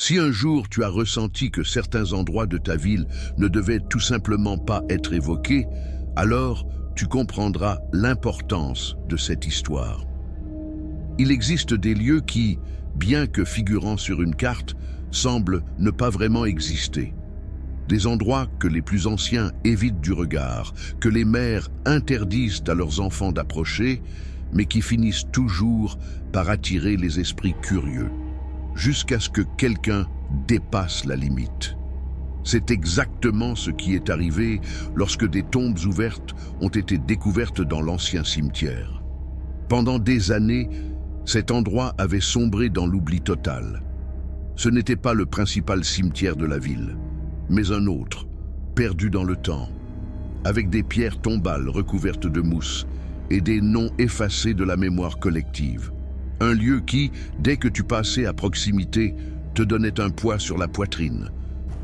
Si un jour tu as ressenti que certains endroits de ta ville ne devaient tout simplement pas être évoqués, alors tu comprendras l'importance de cette histoire. Il existe des lieux qui, bien que figurant sur une carte, semblent ne pas vraiment exister. Des endroits que les plus anciens évitent du regard, que les mères interdisent à leurs enfants d'approcher, mais qui finissent toujours par attirer les esprits curieux, jusqu'à ce que quelqu'un dépasse la limite. C'est exactement ce qui est arrivé lorsque des tombes ouvertes ont été découvertes dans l'ancien cimetière. Pendant des années, cet endroit avait sombré dans l'oubli total. Ce n'était pas le principal cimetière de la ville, mais un autre, perdu dans le temps, avec des pierres tombales recouvertes de mousse et des noms effacés de la mémoire collective. Un lieu qui, dès que tu passais à proximité, te donnait un poids sur la poitrine.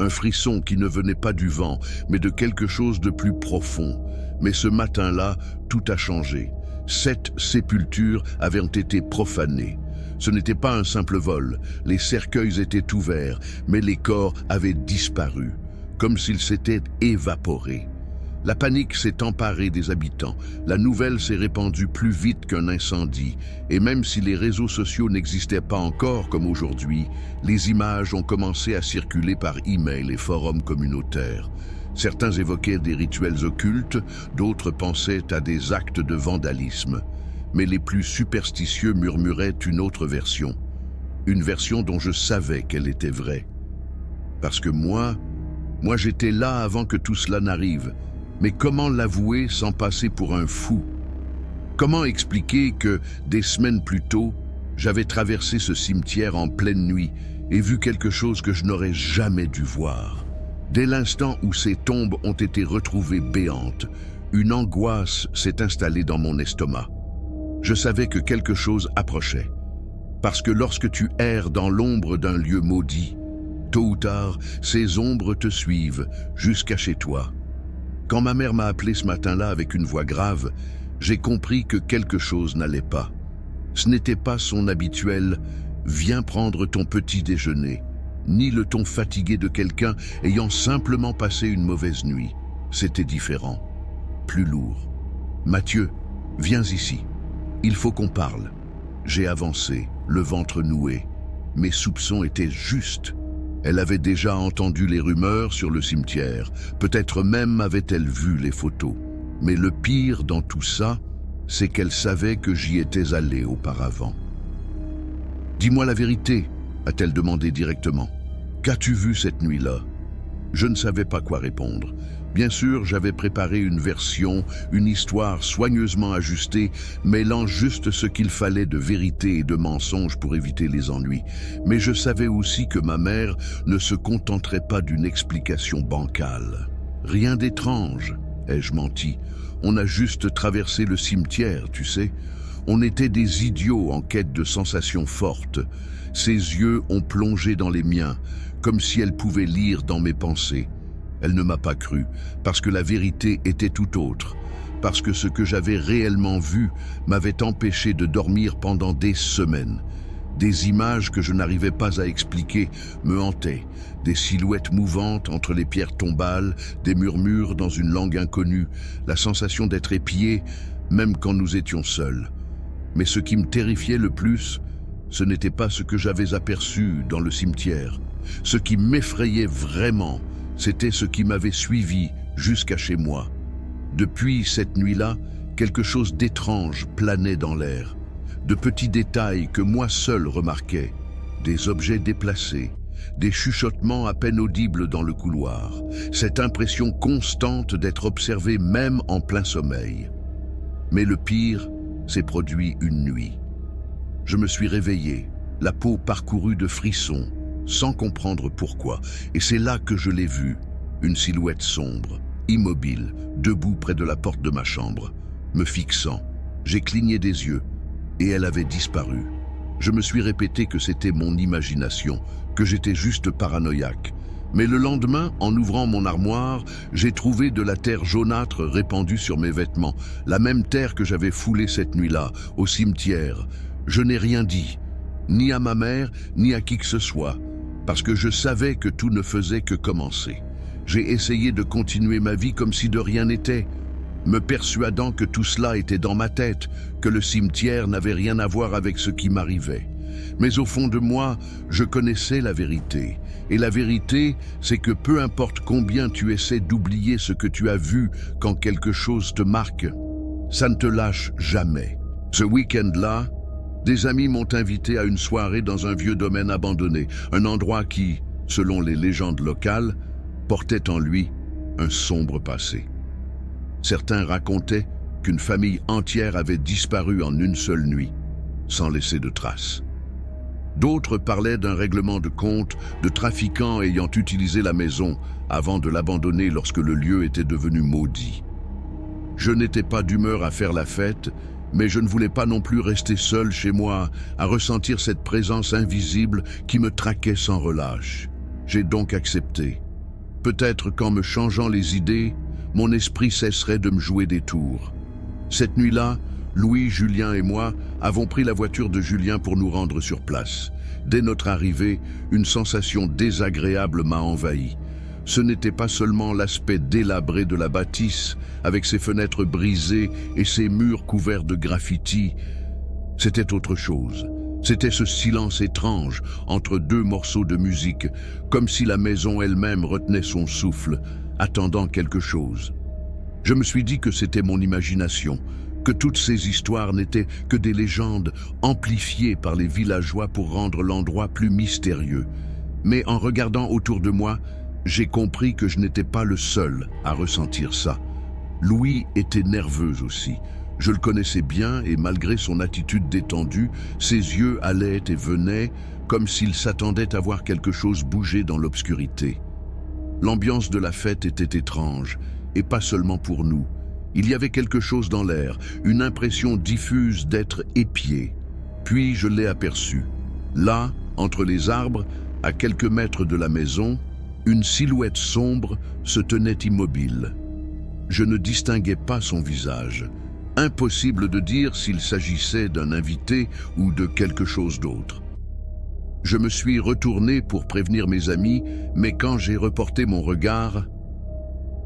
Un frisson qui ne venait pas du vent, mais de quelque chose de plus profond. Mais ce matin-là, tout a changé. 7 sépultures avaient été profanées. Ce n'était pas un simple vol. Les cercueils étaient ouverts, mais les corps avaient disparu, comme s'ils s'étaient évaporés. La panique s'est emparée des habitants. La nouvelle s'est répandue plus vite qu'un incendie. Et même si les réseaux sociaux n'existaient pas encore comme aujourd'hui, les images ont commencé à circuler par email et forums communautaires. Certains évoquaient des rituels occultes, d'autres pensaient à des actes de vandalisme. Mais les plus superstitieux murmuraient une autre version. Une version dont je savais qu'elle était vraie. Parce que moi j'étais là avant que tout cela n'arrive. Mais comment l'avouer sans passer pour un fou? Comment expliquer que, des semaines plus tôt, j'avais traversé ce cimetière en pleine nuit et vu quelque chose que je n'aurais jamais dû voir? Dès l'instant où ces tombes ont été retrouvées béantes, une angoisse s'est installée dans mon estomac. Je savais que quelque chose approchait. Parce que lorsque tu erres dans l'ombre d'un lieu maudit, tôt ou tard, ces ombres te suivent jusqu'à chez toi. Quand ma mère m'a appelé ce matin-là avec une voix grave, j'ai compris que quelque chose n'allait pas. Ce n'était pas son habituel « viens prendre ton petit déjeuner », ni le ton fatigué de quelqu'un ayant simplement passé une mauvaise nuit. C'était différent, plus lourd. « Mathieu, viens ici. Il faut qu'on parle. » J'ai avancé, le ventre noué. Mes soupçons étaient justes. Elle avait déjà entendu les rumeurs sur le cimetière, peut-être même avait-elle vu les photos. Mais le pire dans tout ça, c'est qu'elle savait que j'y étais allé auparavant. « Dis-moi la vérité », a-t-elle demandé directement. « Qu'as-tu vu cette nuit-là » Je ne savais pas quoi répondre. Bien sûr, j'avais préparé une version, une histoire soigneusement ajustée, mêlant juste ce qu'il fallait de vérité et de mensonge pour éviter les ennuis. Mais je savais aussi que ma mère ne se contenterait pas d'une explication bancale. Rien d'étrange, ai-je menti. On a juste traversé le cimetière, tu sais. On était des idiots en quête de sensations fortes. Ses yeux ont plongé dans les miens, comme si elle pouvait lire dans mes pensées. Elle ne m'a pas cru, parce que la vérité était tout autre, parce que ce que j'avais réellement vu m'avait empêché de dormir pendant des semaines. Des images que je n'arrivais pas à expliquer me hantaient, des silhouettes mouvantes entre les pierres tombales, des murmures dans une langue inconnue, la sensation d'être épié, même quand nous étions seuls. Mais ce qui me terrifiait le plus, ce n'était pas ce que j'avais aperçu dans le cimetière. Ce qui m'effrayait vraiment, c'était ce qui m'avait suivi jusqu'à chez moi. Depuis cette nuit-là, quelque chose d'étrange planait dans l'air. De petits détails que moi seul remarquais. Des objets déplacés, des chuchotements à peine audibles dans le couloir. Cette impression constante d'être observé même en plein sommeil. Mais le pire s'est produit une nuit. Je me suis réveillé, la peau parcourue de frissons, sans comprendre pourquoi. Et c'est là que je l'ai vue, une silhouette sombre, immobile, debout près de la porte de ma chambre, me fixant. J'ai cligné des yeux, et elle avait disparu. Je me suis répété que c'était mon imagination, que j'étais juste paranoïaque. Mais le lendemain, en ouvrant mon armoire, j'ai trouvé de la terre jaunâtre répandue sur mes vêtements, la même terre que j'avais foulée cette nuit-là, au cimetière. Je n'ai rien dit, ni à ma mère, ni à qui que ce soit. parce que je savais que tout ne faisait que commencer. J'ai essayé de continuer ma vie comme si de rien n'était, me persuadant que tout cela était dans ma tête, que le cimetière n'avait rien à voir avec ce qui m'arrivait. Mais au fond de moi, je connaissais la vérité. Et la vérité, c'est que peu importe combien tu essaies d'oublier ce que tu as vu quand quelque chose te marque, ça ne te lâche jamais. Ce week-end-là, des amis m'ont invité à une soirée dans un vieux domaine abandonné, un endroit qui, selon les légendes locales, portait en lui un sombre passé. Certains racontaient qu'une famille entière avait disparu en une seule nuit, sans laisser de traces. D'autres parlaient d'un règlement de compte de trafiquants ayant utilisé la maison avant de l'abandonner lorsque le lieu était devenu maudit. Je n'étais pas d'humeur à faire la fête, mais je ne voulais pas non plus rester seul chez moi à ressentir cette présence invisible qui me traquait sans relâche. J'ai donc accepté. Peut-être qu'en me changeant les idées, mon esprit cesserait de me jouer des tours. Cette nuit-là, Louis, Julien et moi avons pris la voiture de Julien pour nous rendre sur place. Dès notre arrivée, une sensation désagréable m'a envahi. Ce n'était pas seulement l'aspect délabré de la bâtisse, avec ses fenêtres brisées et ses murs couverts de graffitis. C'était autre chose. C'était ce silence étrange entre deux morceaux de musique, comme si la maison elle-même retenait son souffle, attendant quelque chose. Je me suis dit que c'était mon imagination, que toutes ces histoires n'étaient que des légendes amplifiées par les villageois pour rendre l'endroit plus mystérieux. Mais en regardant autour de moi, j'ai compris que je n'étais pas le seul à ressentir ça. Louis était nerveux aussi. Je le connaissais bien et malgré son attitude détendue, ses yeux allaient et venaient comme s'il s'attendait à voir quelque chose bouger dans l'obscurité. L'ambiance de la fête était étrange, et pas seulement pour nous. Il y avait quelque chose dans l'air, une impression diffuse d'être épié. Puis je l'ai aperçu. Là, entre les arbres, à quelques mètres de la maison, une silhouette sombre se tenait immobile. Je ne distinguais pas son visage. Impossible de dire s'il s'agissait d'un invité ou de quelque chose d'autre. Je me suis retourné pour prévenir mes amis, mais quand j'ai reporté mon regard,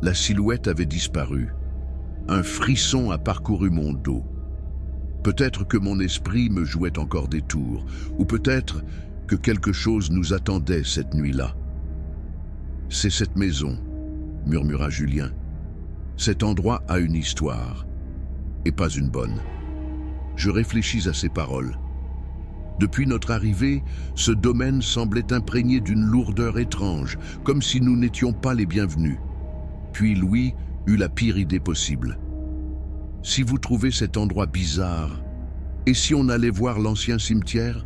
la silhouette avait disparu. Un frisson a parcouru mon dos. Peut-être que mon esprit me jouait encore des tours, ou peut-être que quelque chose nous attendait cette nuit-là. « C'est cette maison », murmura Julien. « Cet endroit a une histoire, et pas une bonne. » Je réfléchis à ces paroles. Depuis notre arrivée, ce domaine semblait imprégné d'une lourdeur étrange, comme si nous n'étions pas les bienvenus. Puis Louis eut la pire idée possible. « Si vous trouvez cet endroit bizarre, et si on allait voir l'ancien cimetière ?»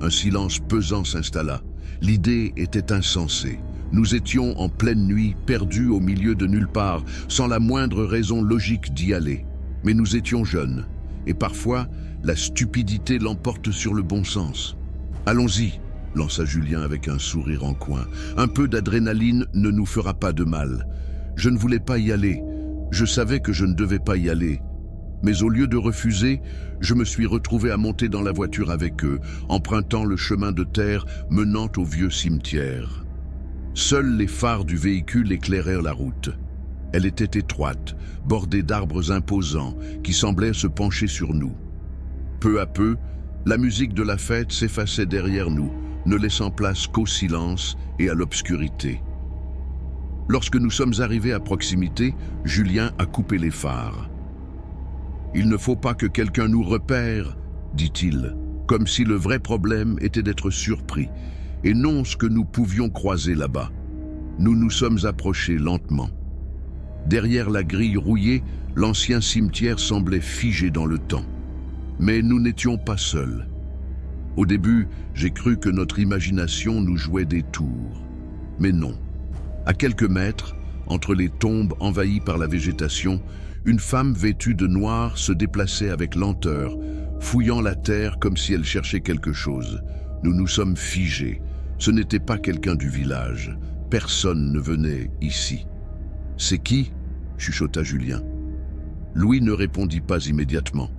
Un silence pesant s'installa. L'idée était insensée. Nous étions en pleine nuit, perdus au milieu de nulle part, sans la moindre raison logique d'y aller. Mais nous étions jeunes, et parfois, la stupidité l'emporte sur le bon sens. « Allons-y », lança Julien avec un sourire en coin. « Un peu d'adrénaline ne nous fera pas de mal. » Je ne voulais pas y aller. Je savais que je ne devais pas y aller. Mais au lieu de refuser, je me suis retrouvé à monter dans la voiture avec eux, empruntant le chemin de terre menant au vieux cimetière. Seuls les phares du véhicule éclairaient la route. Elle était étroite, bordée d'arbres imposants qui semblaient se pencher sur nous. Peu à peu, la musique de la fête s'effaçait derrière nous, ne laissant place qu'au silence et à l'obscurité. Lorsque nous sommes arrivés à proximité, Julien a coupé les phares. « Il ne faut pas que quelqu'un nous repère, dit-il, comme si le vrai problème était d'être surpris, et non ce que nous pouvions croiser là-bas. Nous nous sommes approchés lentement. Derrière la grille rouillée, l'ancien cimetière semblait figé dans le temps. Mais nous n'étions pas seuls. Au début, j'ai cru que notre imagination nous jouait des tours. Mais non. À quelques mètres, entre les tombes envahies par la végétation, une femme vêtue de noir se déplaçait avec lenteur, fouillant la terre comme si elle cherchait quelque chose. Nous nous sommes figés. Ce n'était pas quelqu'un du village. Personne ne venait ici. « C'est qui ?» chuchota Julien. Louis ne répondit pas immédiatement.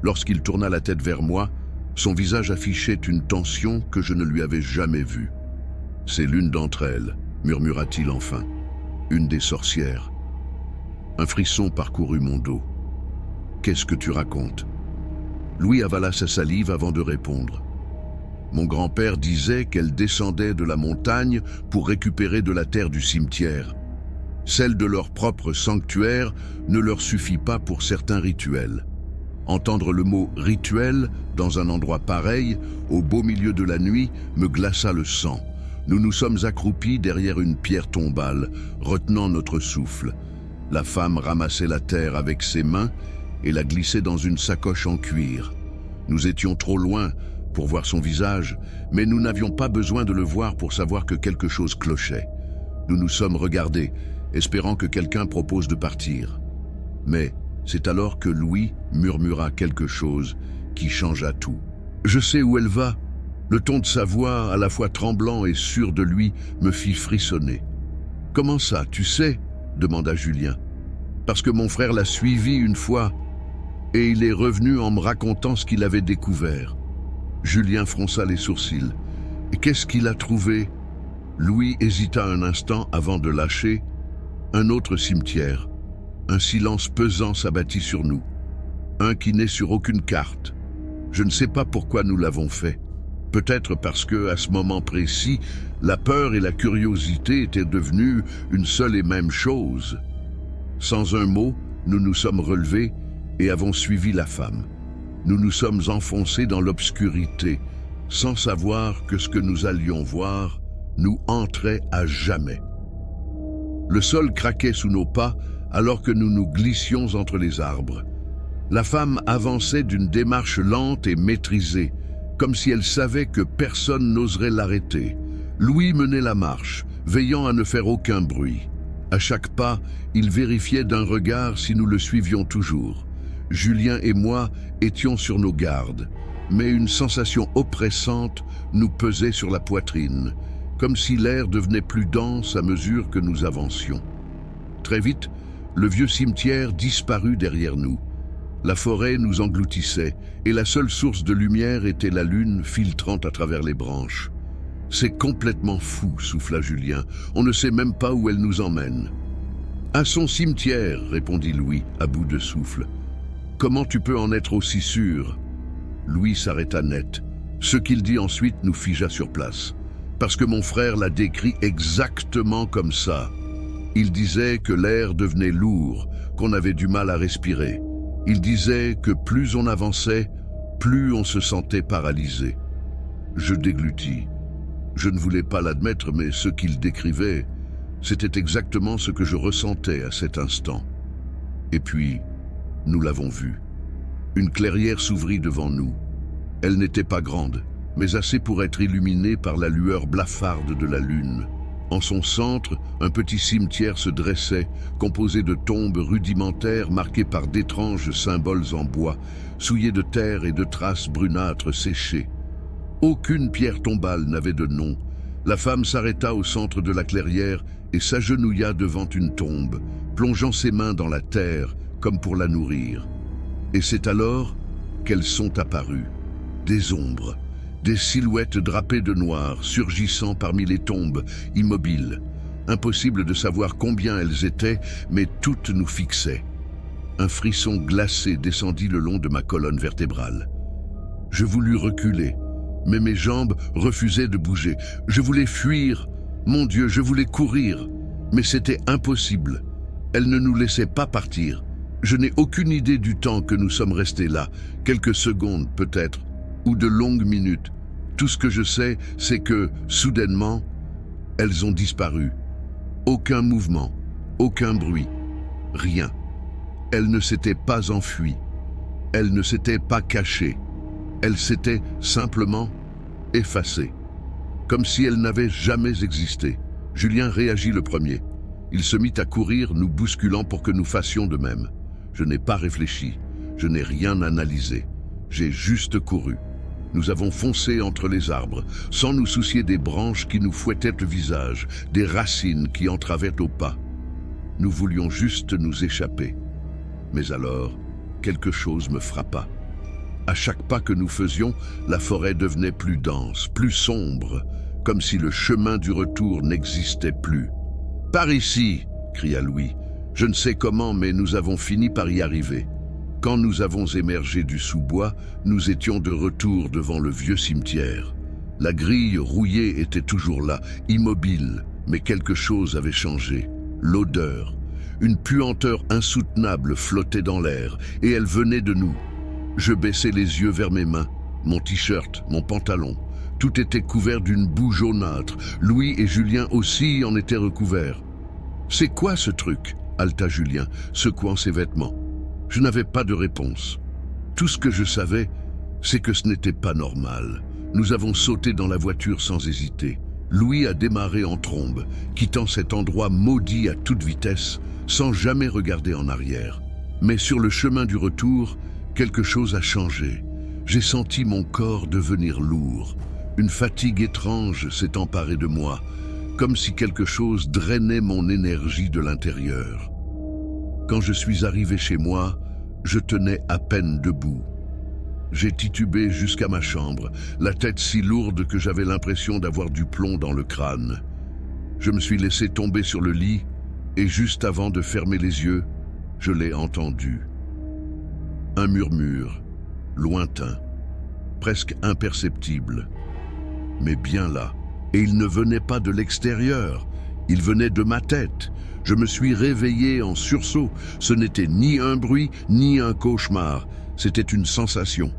Lorsqu'il tourna la tête vers moi, son visage affichait une tension que je ne lui avais jamais vue. C'est l'une d'entre elles, murmura-t-il enfin. Une des sorcières. Un frisson parcourut mon dos. Qu'est-ce que tu racontes? Louis avala sa salive avant de répondre. Mon grand-père disait qu'elle descendait de la montagne pour récupérer de la terre du cimetière. Celle de leur propre sanctuaire ne leur suffit pas pour certains rituels. Entendre le mot « rituel » dans un endroit pareil, au beau milieu de la nuit, me glaça le sang. Nous nous sommes accroupis derrière une pierre tombale, retenant notre souffle. La femme ramassait la terre avec ses mains et la glissait dans une sacoche en cuir. Nous étions trop loin pour voir son visage, mais nous n'avions pas besoin de le voir pour savoir que quelque chose clochait. Nous nous sommes regardés, espérant que quelqu'un propose de partir. Mais c'est alors que Louis murmura quelque chose qui changea tout. « Je sais où elle va !» Le ton de sa voix, à la fois tremblant et sûr de lui, me fit frissonner. « Comment ça, tu sais ?» demanda Julien. « Parce que mon frère l'a suivi une fois, et il est revenu en me racontant ce qu'il avait découvert. » Julien fronça les sourcils. « Et qu'est-ce qu'il a trouvé ?» Louis hésita un instant avant de lâcher. « Un autre cimetière. » Un silence pesant s'abattit sur nous. Un qui n'est sur aucune carte. Je ne sais pas pourquoi nous l'avons fait. Peut-être parce que, à ce moment précis, la peur et la curiosité étaient devenues une seule et même chose. Sans un mot, nous nous sommes relevés et avons suivi la femme. Nous nous sommes enfoncés dans l'obscurité, sans savoir que ce que nous allions voir nous hanterait à jamais. Le sol craquait sous nos pas alors que nous nous glissions entre les arbres. La femme avançait d'une démarche lente et maîtrisée, comme si elle savait que personne n'oserait l'arrêter. Louis menait la marche, veillant à ne faire aucun bruit. À chaque pas, il vérifiait d'un regard si nous le suivions toujours. Julien et moi étions sur nos gardes, mais une sensation oppressante nous pesait sur la poitrine, comme si l'air devenait plus dense à mesure que nous avancions. Très vite, le vieux cimetière disparut derrière nous. La forêt nous engloutissait et la seule source de lumière était la lune filtrant à travers les branches. « C'est complètement fou, » souffla Julien. « On ne sait même pas où elle nous emmène. »« À son cimetière, » répondit Louis, à bout de souffle. « Comment tu peux en être aussi sûr ?» Louis s'arrêta net. Ce qu'il dit ensuite nous figea sur place. Parce que mon frère l'a décrit exactement comme ça. Il disait que l'air devenait lourd, qu'on avait du mal à respirer. Il disait que plus on avançait, plus on se sentait paralysé. Je déglutis. Je ne voulais pas l'admettre, mais ce qu'il décrivait, c'était exactement ce que je ressentais à cet instant. Et puis, nous l'avons vu. Une clairière s'ouvrit devant nous. Elle n'était pas grande, mais assez pour être illuminée par la lueur blafarde de la lune. En son centre, un petit cimetière se dressait, composé de tombes rudimentaires marquées par d'étranges symboles en bois, souillées de terre et de traces brunâtres séchées. Aucune pierre tombale n'avait de nom. La femme s'arrêta au centre de la clairière et s'agenouilla devant une tombe, plongeant ses mains dans la terre comme pour la nourrir. Et c'est alors qu'elles sont apparues, des ombres. Des silhouettes drapées de noir, surgissant parmi les tombes, immobiles. Impossible de savoir combien elles étaient, mais toutes nous fixaient. Un frisson glacé descendit le long de ma colonne vertébrale. Je voulus reculer, mais mes jambes refusaient de bouger. Je voulais fuir. Mon Dieu, je voulais courir. Mais c'était impossible. Elles ne nous laissaient pas partir. Je n'ai aucune idée du temps que nous sommes restés là. Quelques secondes, peut-être, ou de longues minutes. Tout ce que je sais, c'est que, soudainement, elles ont disparu. Aucun mouvement, aucun bruit, rien. Elles ne s'étaient pas enfuies. Elles ne s'étaient pas cachées. Elles s'étaient simplement effacées. Comme si elles n'avaient jamais existé. Julien réagit le premier. Il se mit à courir, nous bousculant pour que nous fassions de même. Je n'ai pas réfléchi. Je n'ai rien analysé. J'ai juste couru. Nous avons foncé entre les arbres, sans nous soucier des branches qui nous fouettaient le visage, des racines qui entravaient au pas. Nous voulions juste nous échapper. Mais alors, quelque chose me frappa. À chaque pas que nous faisions, la forêt devenait plus dense, plus sombre, comme si le chemin du retour n'existait plus. « Par ici !» cria Louis. Je ne sais comment, mais nous avons fini par y arriver. Quand nous avons émergé du sous-bois, nous étions de retour devant le vieux cimetière. La grille rouillée était toujours là, immobile, mais quelque chose avait changé. L'odeur. Une puanteur insoutenable flottait dans l'air, et elle venait de nous. Je baissai les yeux vers mes mains, mon t-shirt, mon pantalon. Tout était couvert d'une boue jaunâtre. Louis et Julien aussi en étaient recouverts. « C'est quoi ce truc ?» haleta Julien, secouant ses vêtements. Je n'avais pas de réponse. Tout ce que je savais, c'est que ce n'était pas normal. Nous avons sauté dans la voiture sans hésiter. Louis a démarré en trombe, quittant cet endroit maudit à toute vitesse, sans jamais regarder en arrière. Mais sur le chemin du retour, quelque chose a changé. J'ai senti mon corps devenir lourd. Une fatigue étrange s'est emparée de moi, comme si quelque chose drainait mon énergie de l'intérieur. Quand je suis arrivé chez moi, je tenais à peine debout. J'ai titubé jusqu'à ma chambre, la tête si lourde que j'avais l'impression d'avoir du plomb dans le crâne. Je me suis laissé tomber sur le lit et juste avant de fermer les yeux, je l'ai entendu. Un murmure, lointain, presque imperceptible, mais bien là. Et il ne venait pas de l'extérieur, il venait de ma tête. Je me suis réveillé en sursaut. Ce n'était ni un bruit, ni un cauchemar. C'était une sensation,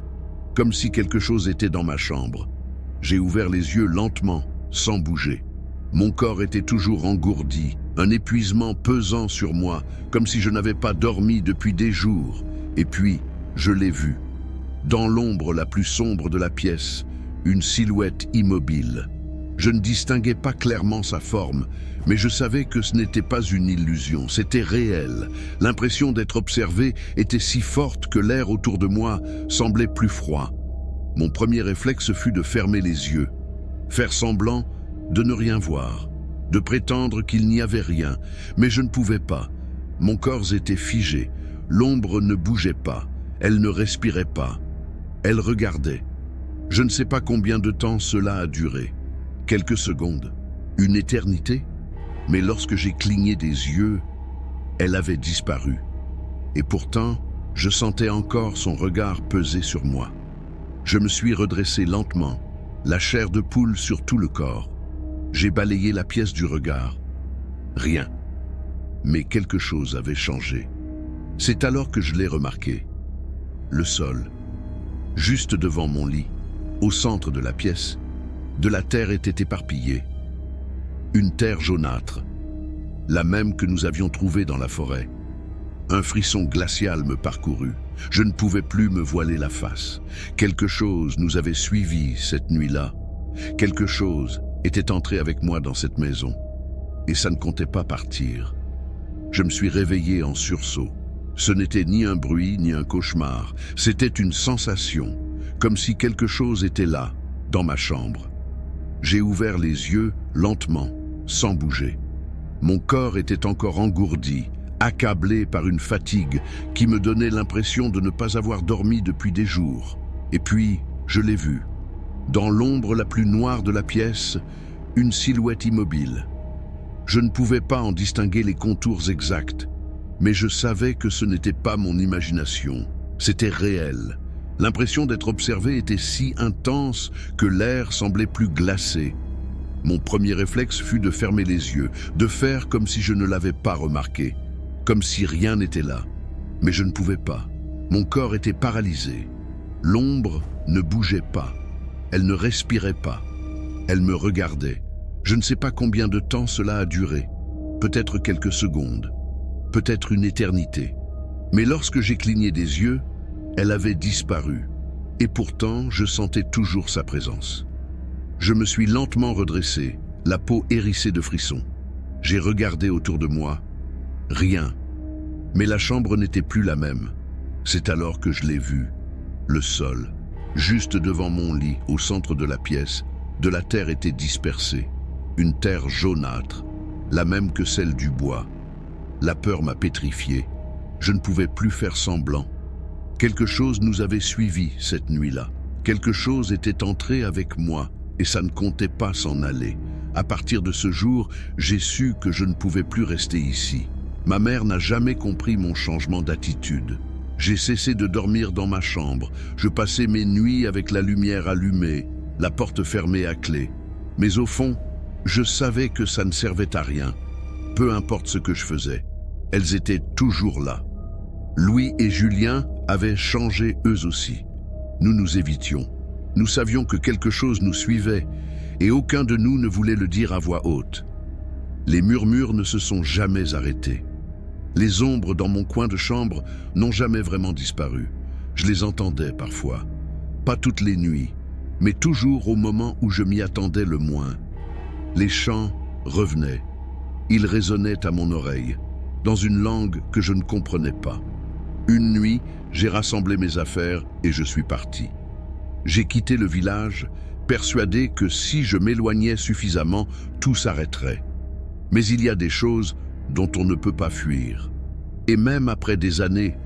comme si quelque chose était dans ma chambre. J'ai ouvert les yeux lentement, sans bouger. Mon corps était toujours engourdi, un épuisement pesant sur moi, comme si je n'avais pas dormi depuis des jours. Et puis, je l'ai vu. Dans l'ombre la plus sombre de la pièce, une silhouette immobile. Je ne distinguais pas clairement sa forme, mais je savais que ce n'était pas une illusion, c'était réel. L'impression d'être observé était si forte que l'air autour de moi semblait plus froid. Mon premier réflexe fut de fermer les yeux, faire semblant de ne rien voir, de prétendre qu'il n'y avait rien, mais je ne pouvais pas. Mon corps était figé, l'ombre ne bougeait pas, elle ne respirait pas, elle regardait. Je ne sais pas combien de temps cela a duré. Quelques secondes, une éternité, mais lorsque j'ai cligné des yeux, elle avait disparu. Et pourtant, je sentais encore son regard peser sur moi. Je me suis redressé lentement, la chair de poule sur tout le corps. J'ai balayé la pièce du regard. Rien. Mais quelque chose avait changé. C'est alors que je l'ai remarqué. Le sol, juste devant mon lit, au centre de la pièce, de la terre était éparpillée. Une terre jaunâtre, la même que nous avions trouvée dans la forêt. Un frisson glacial me parcourut. Je ne pouvais plus me voiler la face. Quelque chose nous avait suivis cette nuit-là. Quelque chose était entré avec moi dans cette maison. Et ça ne comptait pas partir. Je me suis réveillé en sursaut. Ce n'était ni un bruit, ni un cauchemar. C'était une sensation, comme si quelque chose était là, dans ma chambre. J'ai ouvert les yeux lentement, sans bouger. Mon corps était encore engourdi, accablé par une fatigue qui me donnait l'impression de ne pas avoir dormi depuis des jours. Et puis, je l'ai vu. Dans l'ombre la plus noire de la pièce, une silhouette immobile. Je ne pouvais pas en distinguer les contours exacts, mais je savais que ce n'était pas mon imagination, c'était réel. L'impression d'être observé était si intense que l'air semblait plus glacé. Mon premier réflexe fut de fermer les yeux, de faire comme si je ne l'avais pas remarqué, comme si rien n'était là. Mais je ne pouvais pas. Mon corps était paralysé. L'ombre ne bougeait pas. Elle ne respirait pas. Elle me regardait. Je ne sais pas combien de temps cela a duré. Peut-être quelques secondes. Peut-être une éternité. Mais lorsque j'ai cligné des yeux, elle avait disparu, et pourtant je sentais toujours sa présence. Je me suis lentement redressé, la peau hérissée de frissons. J'ai regardé autour de moi. Rien. Mais la chambre n'était plus la même. C'est alors que je l'ai vue. Le sol, juste devant mon lit, au centre de la pièce, de la terre était dispersée. Une terre jaunâtre, la même que celle du bois. La peur m'a pétrifié. Je ne pouvais plus faire semblant. Quelque chose nous avait suivis cette nuit-là. Quelque chose était entré avec moi, et ça ne comptait pas s'en aller. À partir de ce jour, j'ai su que je ne pouvais plus rester ici. Ma mère n'a jamais compris mon changement d'attitude. J'ai cessé de dormir dans ma chambre. Je passais mes nuits avec la lumière allumée, la porte fermée à clé. Mais au fond, je savais que ça ne servait à rien. Peu importe ce que je faisais, elles étaient toujours là. Louis et Julien avaient changé eux aussi. Nous nous évitions. Nous savions que quelque chose nous suivait et aucun de nous ne voulait le dire à voix haute. Les murmures ne se sont jamais arrêtés. Les ombres dans mon coin de chambre n'ont jamais vraiment disparu. Je les entendais parfois. Pas toutes les nuits, mais toujours au moment où je m'y attendais le moins. Les chants revenaient. Ils résonnaient à mon oreille, dans une langue que je ne comprenais pas. Une nuit, j'ai rassemblé mes affaires et je suis parti. J'ai quitté le village, persuadé que si je m'éloignais suffisamment, tout s'arrêterait. Mais il y a des choses dont on ne peut pas fuir. Et même après des années,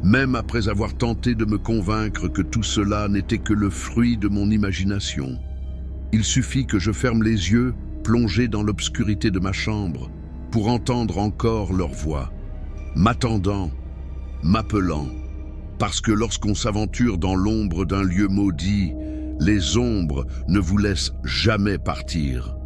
même après avoir tenté de me convaincre que tout cela n'était que le fruit de mon imagination, il suffit que je ferme les yeux, plongé dans l'obscurité de ma chambre, pour entendre encore leur voix, m'attendant, m'appelant. Parce que lorsqu'on s'aventure dans l'ombre d'un lieu maudit, les ombres ne vous laissent jamais partir.